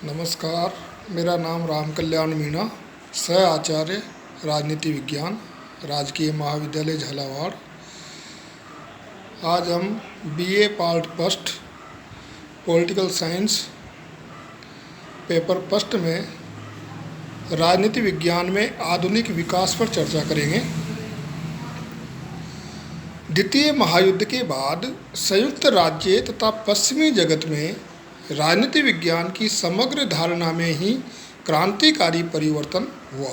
नमस्कार। मेरा नाम राम कल्याण मीणा, सह आचार्य राजनीति विज्ञान, राजकीय महाविद्यालय झालावाड़। आज हम BA part first political science paper first में राजनीति विज्ञान में आधुनिक विकास पर चर्चा करेंगे। द्वितीय महायुद्ध के बाद संयुक्त राज्य तथा पश्चिमी जगत में राजनीति विज्ञान की समग्र धारणा में ही क्रांतिकारी परिवर्तन हुआ।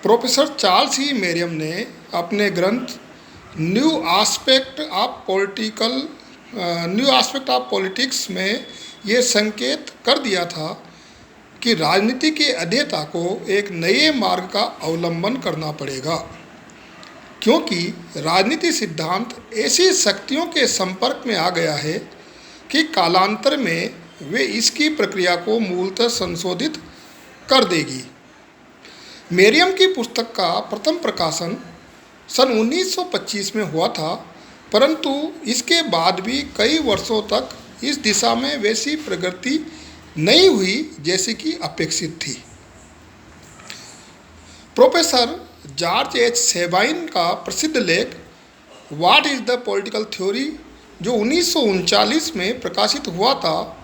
प्रोफेसर चार्ल्स ई मेरियम ने अपने ग्रंथ न्यू एस्पेक्ट ऑफ पॉलिटिक्स में ये संकेत कर दिया था कि राजनीति के अध्येता को एक नए मार्ग का अवलंबन करना पड़ेगा, क्योंकि राजनीति सिद्धांत ऐसी शक्तियों के संपर्क में आ गया है कि कालांतर में वे इसकी प्रक्रिया को मूलतः संशोधित कर देगी। मेरियम की पुस्तक का प्रथम प्रकाशन सन 1925 में हुआ था, परंतु इसके बाद भी कई वर्षों तक इस दिशा में वैसी प्रगति नहीं हुई जैसी कि अपेक्षित थी। प्रोफेसर जॉर्ज एच सेबाइन का प्रसिद्ध लेख what is the political theory, जो 1939 में प्रकाशित हुआ था,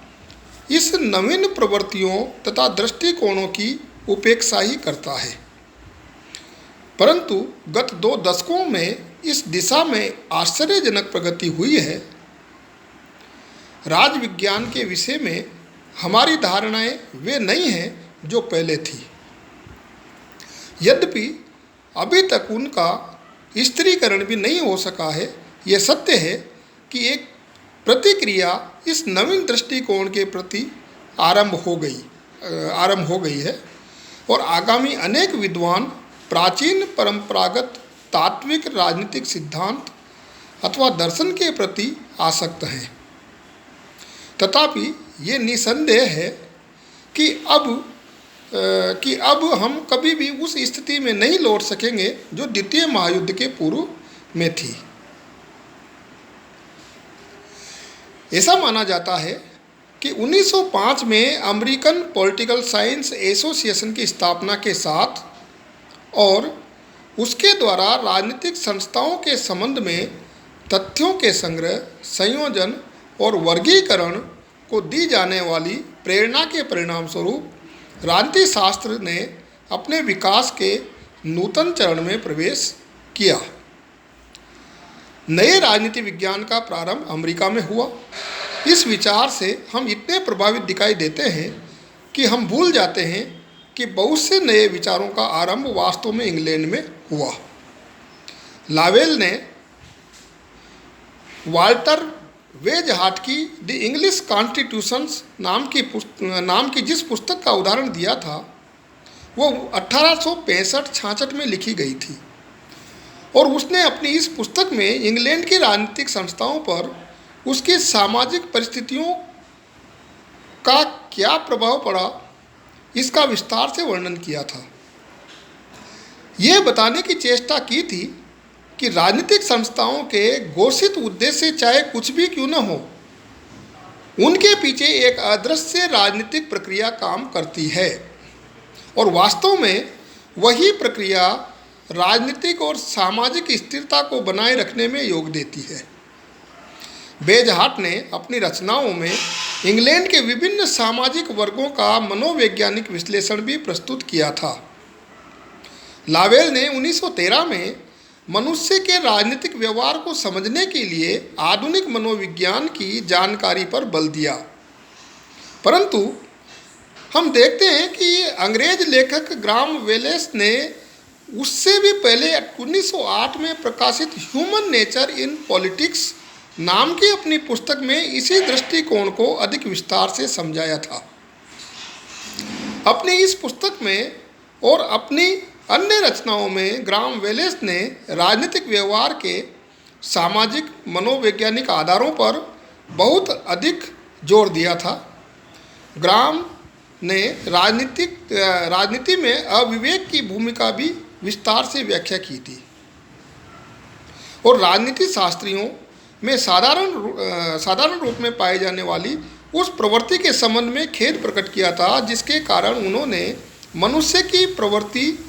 इस नवीन प्रवृत्तियों तथा दृष्टिकोणों की उपेक्षा ही करता है। परंतु गत 2 दशकों में इस दिशा में आश्चर्यजनक प्रगति हुई है। राजविज्ञान के विषय में हमारी धारणाएं वे नहीं हैं जो पहले थी। यद्यपि अभी तक उनका स्थिरीकरण भी नहीं हो सका है, यह सत्य है कि एक प्रतिक्रिया इस नवीन दृष्टिकोण के प्रति आरंभ हो गई है और आगामी अनेक विद्वान प्राचीन परंपरागत तात्विक राजनीतिक सिद्धांत अथवा दर्शन के प्रति आसक्त हैं। तथापि ये निसंदेह है कि अब हम कभी भी उस स्थिति में नहीं लौट सकेंगे जो द्वितीय महायुद्ध के पूर्व में थी। ऐसा माना जाता है कि 1905 में अमेरिकन पॉलिटिकल साइंस एसोसिएशन की स्थापना के साथ और उसके द्वारा राजनीतिक संस्थाओं के संबंध में तथ्यों के संग्रह, संयोजन और वर्गीकरण को दी जाने वाली प्रेरणा के परिणाम स्वरूप राजनीति शास्त्र ने अपने विकास के नूतन चरण में प्रवेश किया। नए राजनीति विज्ञान का प्रारंभ अमेरिका में हुआ। इस विचार से हम इतने प्रभावित दिखाई देते हैं कि हम भूल जाते हैं कि बहुत से नए विचारों का आरंभ वास्तव में इंग्लैंड में हुआ। लावेल ने वाल्टर वेजहार्ट की द इंग्लिश कॉन्स्टिट्यूशंस नाम की जिस पुस्तक का उदाहरण दिया था, वो 1865-66 में लिखी गई थी और उसने अपनी इस पुस्तक में इंग्लैंड की राजनीतिक संस्थाओं पर उसकी सामाजिक परिस्थितियों का क्या प्रभाव पड़ा, इसका विस्तार से वर्णन किया था। यह बताने की चेष्टा की थी कि राजनीतिक संस्थाओं के घोषित उद्देश्य चाहे कुछ भी क्यों न हो, उनके पीछे एक अदृश्य राजनीतिक प्रक्रिया काम करती है और वास्तव में वही प्रक्रिया राजनीतिक और सामाजिक स्थिरता को बनाए रखने में योग देती है। वेजहार्ट ने अपनी रचनाओं में इंग्लैंड के विभिन्न सामाजिक वर्गों का मनोवैज्ञानिक विश्लेषण भी प्रस्तुत किया था। लावेल ने 1913 में मनुष्य के राजनीतिक व्यवहार को समझने के लिए आधुनिक मनोविज्ञान की जानकारी पर बल दिया। परंतु हम देखते हैं कि अंग्रेज लेखक ग्राम वेलेस ने उससे भी पहले 1908 में प्रकाशित ह्यूमन नेचर इन पॉलिटिक्स नाम की अपनी पुस्तक में इसी दृष्टिकोण को अधिक विस्तार से समझाया था। अपनी इस पुस्तक में और अपनी अन्य रचनाओं में ग्राम वेलेस ने राजनीतिक व्यवहार के सामाजिक मनोवैज्ञानिक आधारों पर बहुत अधिक जोर दिया था। ग्राम ने राजनीति में अविवेक की भूमिका भी विस्तार से व्याख्या की थी और राजनीति शास्त्रियों में साधारण रूप में पाई जाने वाली उस प्रवृत्ति के संबंध में खेद प्रकट किया था, जिसके कारण उन्होंने मनुष्य की प्रवृत्ति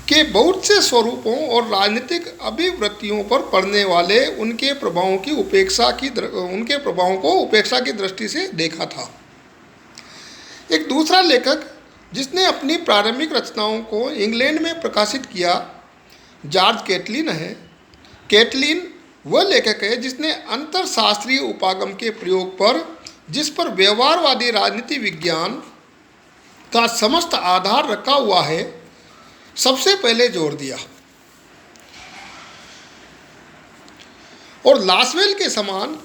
के बहुत से स्वरूपों और राजनीतिक अभिवृत्तियों पर पड़ने वाले उनके प्रभावों को उपेक्षा की दृष्टि से देखा था। एक दूसरा लेखक जिसने अपनी प्रारंभिक रचनाओं को इंग्लैंड में प्रकाशित किया, जॉर्ज कैटलिन है। कैटलिन वह लेखक है जिसने अंतरशास्त्रीय उपागम के प्रयोग पर, जिस पर व्यवहारवादी राजनीति विज्ञान का समस्त आधार रखा हुआ है, सबसे पहले जोर दिया। और लासवेल के समान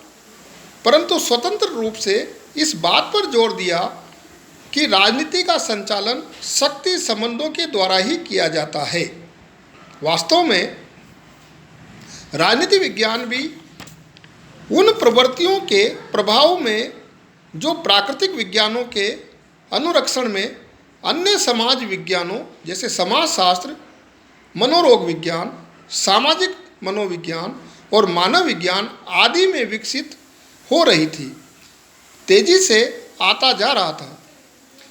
परंतु स्वतंत्र रूप से इस बात पर जोर दिया कि राजनीति का संचालन शक्ति संबंधों के द्वारा ही किया जाता है। वास्तव में राजनीति विज्ञान भी उन प्रवृत्तियों के प्रभाव में जो प्राकृतिक विज्ञानों के अनुरक्षण में अन्य समाज विज्ञानों जैसे समाजशास्त्र, मनोरोग विज्ञान, सामाजिक मनोविज्ञान और मानव विज्ञान आदि में विकसित हो रही थी, तेजी से आता जा रहा था।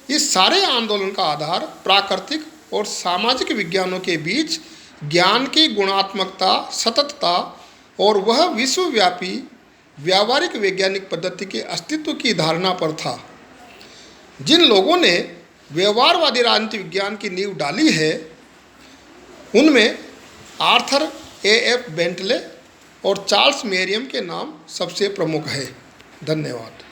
इस सारे आंदोलन का आधार प्राकृतिक और सामाजिक विज्ञानों के बीच ज्ञान की गुणात्मकता, सततता और वह विश्वव्यापी व्यावहारिक वैज्ञानिक पद्धति के अस्तित्व की धारणा पर था। जिन लोगों ने व्यवहारवादी राजनीति विज्ञान की नींव डाली है, उनमें आर्थर A.F. बेंटले और चार्ल्स मेरियम के नाम सबसे प्रमुख है। धन्यवाद।